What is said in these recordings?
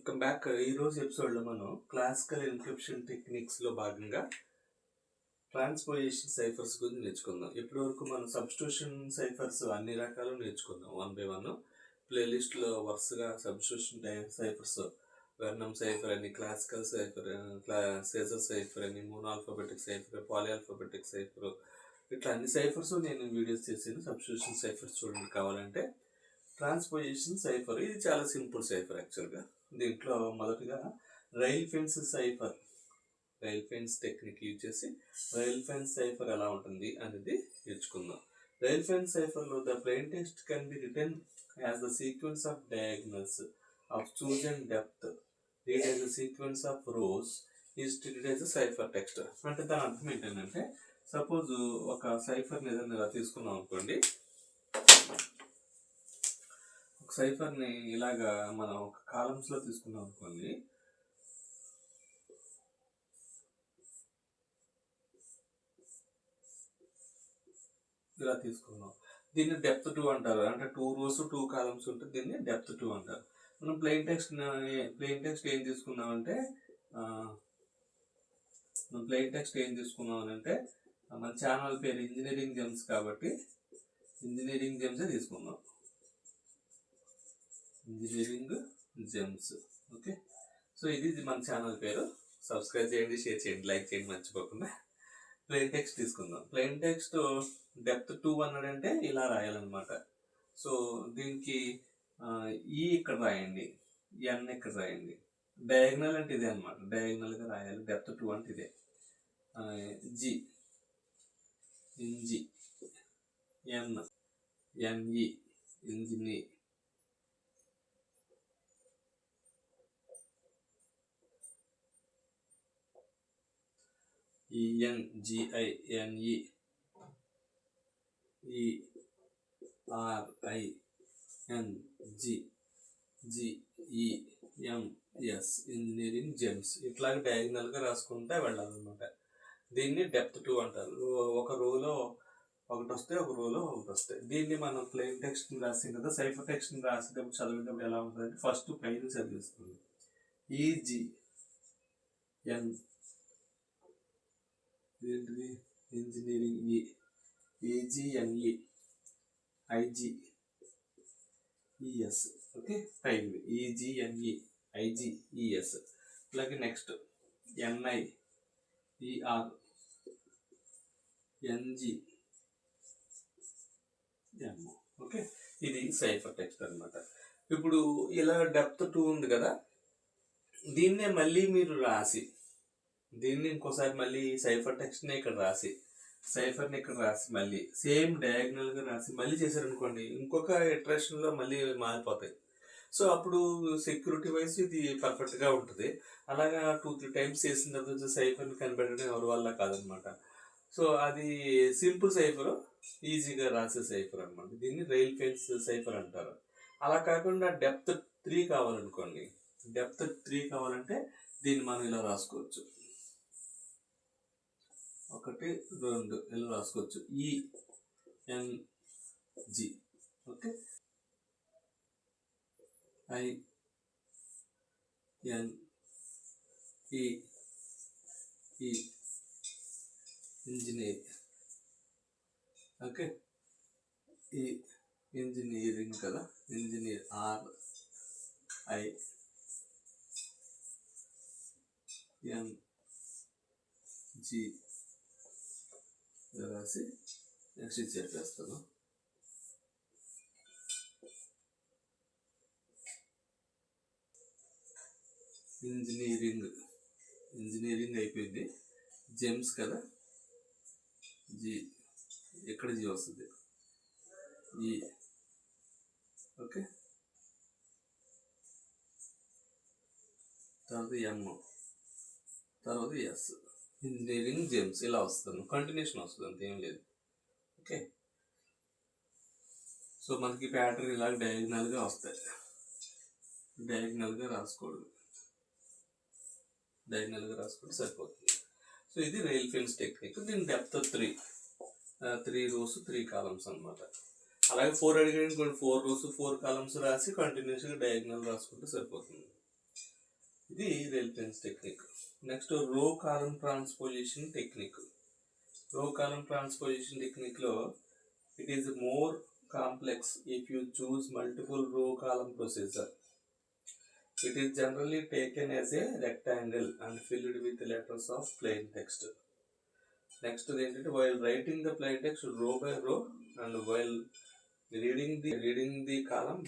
Welcome back. ఈరోజు ఎపిసోడ్లో మనం క్లాసికల్ ఎన్క్రిప్షన్ టెక్నిక్స్లో భాగంగా ట్రాన్స్పోజిషన్ సైఫర్స్ గురించి నేర్చుకుందాం. ఇప్పటి వరకు మనం సబ్స్టిట్యూషన్ సైఫర్స్ అన్ని రకాలు నేర్చుకుందాం. 1 by 1 ప్లేలిస్ట్లో వరుసగా సబ్స్టిట్యూషన్ సైఫర్స్, వెర్నమ్ సైఫర్ అని, క్లాసికల్ సైఫర్, సీజర్ సైఫర్ అని, monoalphabetic cipher, polyalphabetic cipher, ఇట్లా అన్ని సైఫర్స్ నేను వీడియోస్ చేసాను. సబ్స్టిట్యూషన్ సైఫర్స్ చూడండి కావాలంటే. ట్రాన్స్పోజిషన్ సైఫర్ ఇది చాలా సింపుల్ సైఫర్ యాక్చువల్గా. దీంట్లో మొదటగా rail fence cipher, rail fence technique use చేసి రైల్ ఫెన్స్ సైఫర్ ఎలా ఉంటుంది అనేది నేర్చుకుందాం. రైల్ ఫెన్స్ సైఫర్లో the plain text can be written as the sequence of diagonals of chosen depth, read as the sequence of rows, is treated as the cipher text. అంటే దాని అర్థం ఏంటంటే, suppose ఒక సైఫర్ని ఏదైనా ఇలా తీసుకున్నాం అనుకోండి. ఒక సైఫర్ని ఇలాగా మనం ఒక కాలమ్స్లో తీసుకున్నాం అనుకోండి. ఇలా తీసుకున్నాం, దీన్ని డెప్త్ 2 అంటారు. అంటే 2 rows 2 columns ఉంటుంది, దీన్ని డెప్త్ 2 అంటారు. మనం ప్లెయిన్ టెక్స్ట్ ఏం తీసుకున్నామంటే మన ఛానల్ పేరు ఇంజనీరింగ్ జెమ్స్ కాబట్టి ఇంజనీరింగ్ జెమ్సే తీసుకుందాం. Engineering Gems, okay. సో ఇది మన ఛానల్ పేరు. సబ్స్క్రైబ్ చేయండి, షేర్ చేయండి, లైక్ చేయండి మర్చిపోకుండా. ప్లెయిన్ టెక్స్ట్ తీసుకుందాం. ప్లెయిన్ టెక్స్ట్ డెప్త్ 2 అన్నాడంటే ఇలా రాయాలన్నమాట. సో దీనికి ఈ ఇక్కడ రాయండి, ఎన్ ఇక్కడ రాయండి. డయాగ్నల్ అంటే ఇదే అనమాట, డయాగ్నల్గా రాయాలి. డెప్త్ 2 అంటే ఇదే. జి, ఇంజి, ఎన్ఈ, ఇంజిని, ENGINE, ERINGGEMS, ఇంజనీరింగ్ జెమ్స్. ఇట్లాగే డయాగ్నల్గా రాసుకుంటే వెళ్ళాలన్నమాట. దీన్ని డెప్త్ 2 అంటారు. ఒక రోలో ఒకటి వస్తే, ఒక రోలో ఒకటి వస్తాయి. దీన్ని మనం ప్లెయిన్ టెక్స్ట్ని రాసాం కదా, సైఫర్ టెక్స్ట్ని రాసేటప్పుడు చదివేటప్పుడు ఎలా ఉంటుందంటే, ఫస్ట్ పైన చదివిస్తుంది. EGN ఏంటిది, engineering, EGNE, IGES, okay. Time EGNE, IGES. అలాగే next NI, ER, NG, M, okay. ఇది సైఫర్ టెక్స్ట్ అనమాట. ఇప్పుడు ఇలా డెప్త్ 2 ఉంది కదా, దీన్నే మళ్ళీ మీరు రాసి, దీన్ని ఇంకోసారి మళ్ళీ సైఫర్ టెక్స్ట్ని ఇక్కడ రాసి, సైఫర్ని ఇక్కడ రాసి, మళ్ళీ సేమ్ డయాగ్నల్గా రాసి మళ్ళీ చేశారనుకోండి, ఇంకొక ఇటరేషన్లో మళ్ళీ మారిపోతాయి. సో అప్పుడు సెక్యూరిటీ వైజ్ ఇది పర్ఫెక్ట్గా ఉంటుంది. అలాగా 2-3 times చేసిన తర్వాత సైఫర్ని కనిపెట్టడం ఎవరి వల్ల కాదనమాట. సో అది సింపుల్ సైఫర్, ఈజీగా రాసే సైఫర్ అనమాట. దీన్ని రైల్ ఫెన్స్ సైఫర్ అంటారు. అలా కాకుండా డెప్త్ 3 కావాలనుకోండి, డెప్త్ 3 కావాలంటే దీన్ని మనం ఇలా రాసుకోవచ్చు. 1, 2 ఇలా రాసుకోవచ్చు. ENG, okay. INE, engineer, okay. ఈ ఇంజనీరింగ్ కదా, ఇంజనీర్, RING రాసి నెక్స్ట్ ఇది చెప్పేస్తాను. ఇంజనీరింగ్ అయిపోయింది. జెమ్స్ కదా, జి, ఎక్కడ జి వస్తుంది, ఈ, ఓకే. తర్వాత ఎం, తర్వాత ఎస్, ఇంజనీరింగ్ జెమ్స్ ఇలా వస్తుంది. కంటిన్యూషన్ వస్తుంది, అంతేం లేదు, ఓకే. సో మనకి ప్యాటర్న్ ఇలా డయాగ్నల్గా వస్తాయి. డయాగ్నల్గా రాసుకోండి సరిపోతుంది. సో ఇది రైల్ ఫెన్స్ టెక్నిక్. దీని డెప్త్ 3 rows 3 columns అనమాట. అలాగే 4 అడిగాడు, 4 rows 4 columns రాసి కంటిన్యూస్గా డయాగ్నల్ రాసుకుంటే సరిపోతుంది. ఇది rail fence technique. Next row column transposition technique. Row column transposition టెక్నిక్లో it is more complex if you choose multiple row column procedure. It is generally taken as a rectangle and filled with letters of plain text. Next, while writing the plain text row by row and while reading the column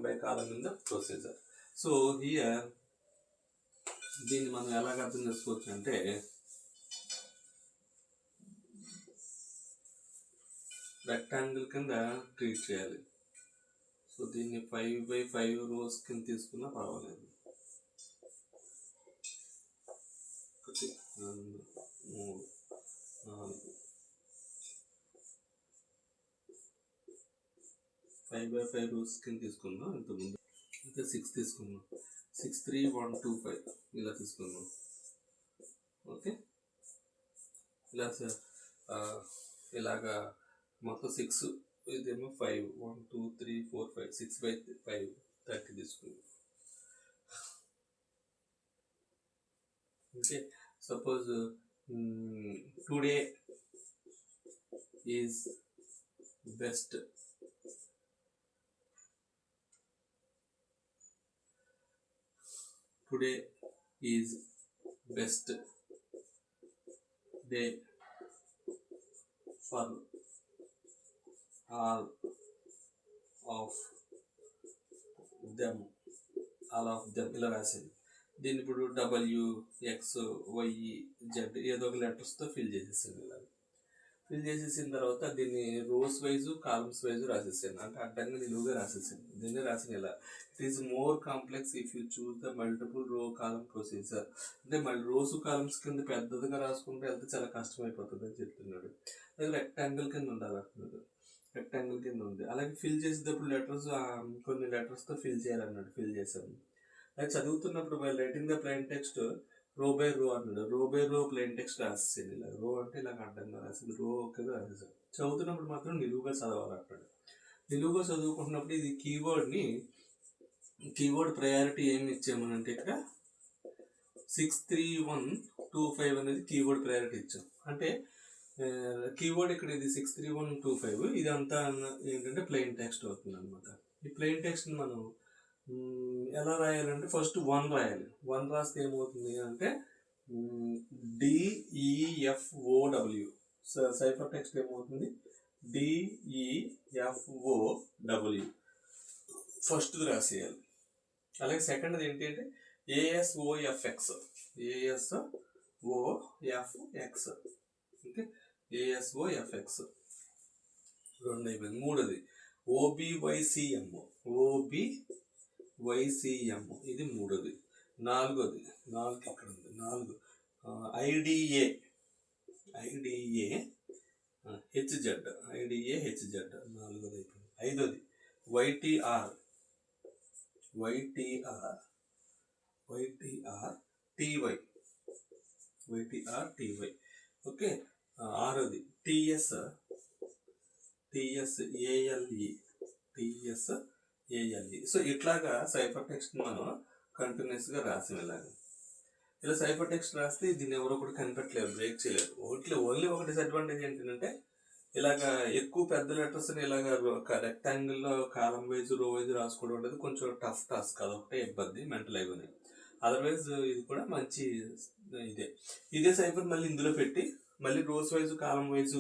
by column in the procedure. So here, దీన్ని మనం ఎలాగ అర్థం చేసుకోవచ్చు అంటే rectangle కింద treat చేయాలి. So దీన్ని 5x5 rows కింద తీసుకున్నా పర్వాలేదు. 1 2 3 4 5x5 rows కింద తీసుకున్నాం. ఇంతకుముందు అయితే 6 తీసుకున్నాం. 6 3 1 2 5 ఇలా తీసుకున్నాం. ఓకే, ఇలాగా మొత్తం 6, ఇదేమో 5 1 2 3 4 5 6/5 30 తీసుకుందాం. Okay, suppose today is best day for all of them ఇలా రాసింది. దీన్ని ఇప్పుడు WXYZ ఏదో ఒక లెటర్స్తో ఫిల్ చేసేసాను. ఇలా ఫిల్ చేసేసిన తర్వాత దీన్ని రోస్ వైజ్ కాలమ్స్ వైజ్ రాసేసాను. అంటే అడ్డంగా నిలువుగా రాసేసాను. దీన్ని రాసిన ఇలా it is more complex if you choose the multiple row column procedure. అంటే మళ్ళీ రోస్ కాలమ్స్ కింద పెద్దదిగా రాసుకుంటే వెళ్తే చాలా కష్టమైపోతుంది అని చెప్తున్నాడు. అది రెక్టాంగిల్ కింద ఉండాలి అంటున్నాడు. రెక్టాంగిల్ కింద ఉంది. అలాగే ఫిల్ చేసేటప్పుడు లెటర్స్ కొన్ని లెటర్స్తో ఫిల్ చేయాలన్నాడు. ఫిల్ చేసాము. అది చదువుతున్నప్పుడు by writing the plain text రో బై రో అన్నాడు. రో బై రో ప్లెయిన్ టెక్స్ట్ రాసేసాను. ఇలా రో అంటే ఇలా అడ్డంగా రాసింది, రో కింద రాసేసాను. చదువుతున్నప్పుడు మాత్రం నిలువుగా చదవాలి అంటాడు. నిలువుగా చదువుకుంటున్నప్పుడు ఇది కీవర్డ్ ప్రయారిటీ ఏమి ఇచ్చామనంటే ఇక్కడ 63125 అనేది కీవర్డ్ ప్రయారిటీ ఇచ్చాం. అంటే కీవర్డ్ ఇక్కడ ఇది 63125, ఇదంతా ఏంటంటే ప్లెయిన్ టెక్స్ట్ అవుతుంది అనమాట. ఈ ప్లెయిన్ టెక్స్ట్ని మనం ఎలా రాయాలంటే ఫస్ట్ 1 రాయాలి. 1 రాస్తే ఏమవుతుంది అంటే DEFOW. సైఫర్ టెక్స్ట్ ఏమవుతుంది DEFOW ఫస్ట్ రాసేయాలి. అలాగే సెకండ్ది ఏంటి అంటే ASOFX. ఓకే, ASOFX 2 అయిపోయింది. మూడోది OBYCM ఇది మూడోది. నాలుగోది ఇక్కడ ఉంది. 4 IDA HZ నాలుగోది అయిపోయింది. ఐదోది YTR TY. ఓకే, ఆరోది TSALE. సో ఇట్లాగా సైఫర్ టెక్స్ట్ మనం కంటిన్యూస్గా రాసి వెళ్ళాలి. ఇలా సైఫర్ టెక్స్ట్ రాస్తే దీన్ని ఎవరో కూడా కనిపెట్టలేరు, బ్రేక్ చేయలేరు. ఓన్లీ ఒక డిసడ్వాంటేజ్ ఏంటంటే ఇలాగా ఎక్కువ పెద్ద లెటర్స్ని ఇలాగ రెక్టాంగిల్లో కాలం వైజ్ రో వైజ్ రాసుకోవడం అనేది కొంచెం టఫ్ టాస్క్. అదొకటే ఇబ్బంది మెంటల్ అయిపోయి. అదర్వైజ్ ఇది కూడా మంచి ఇదే సైఫర్ మళ్ళీ ఇందులో పెట్టి మళ్ళీ రోస్ వైజ్ కాలం వైజ్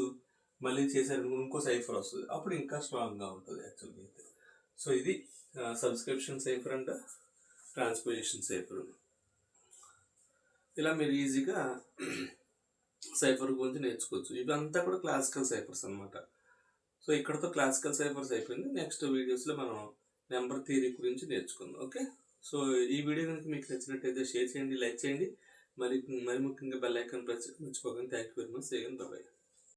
మళ్ళీ చేశారు ఇంకో సైఫర్ వస్తుంది. అప్పుడు ఇంకా స్ట్రాంగ్గా ఉంటుంది యాక్చువల్గా అయితే. సో ఇది subscription cipher and transposition cipher. ఇలా మీరు ఈజీగా సైఫర్ గురించి నేర్చుకోవచ్చు. ఇవంతా కూడా క్లాసికల్ సైఫర్స్ అనమాట. సో ఇక్కడతో క్లాసికల్ సైఫర్స్ అయిపోయింది. నెక్స్ట్ వీడియోస్లో మనం నెంబర్ థియరీ గురించి నేర్చుకుందాం. ఓకే, సో ఈ వీడియో కనుక మీకు నచ్చినట్టయితే షేర్ చేయండి, లైక్ చేయండి, మరి ముఖ్యంగా బెల్ ఐకాన్ ప్రెస్ మర్చిపోకండి. Thank you very much. Bye.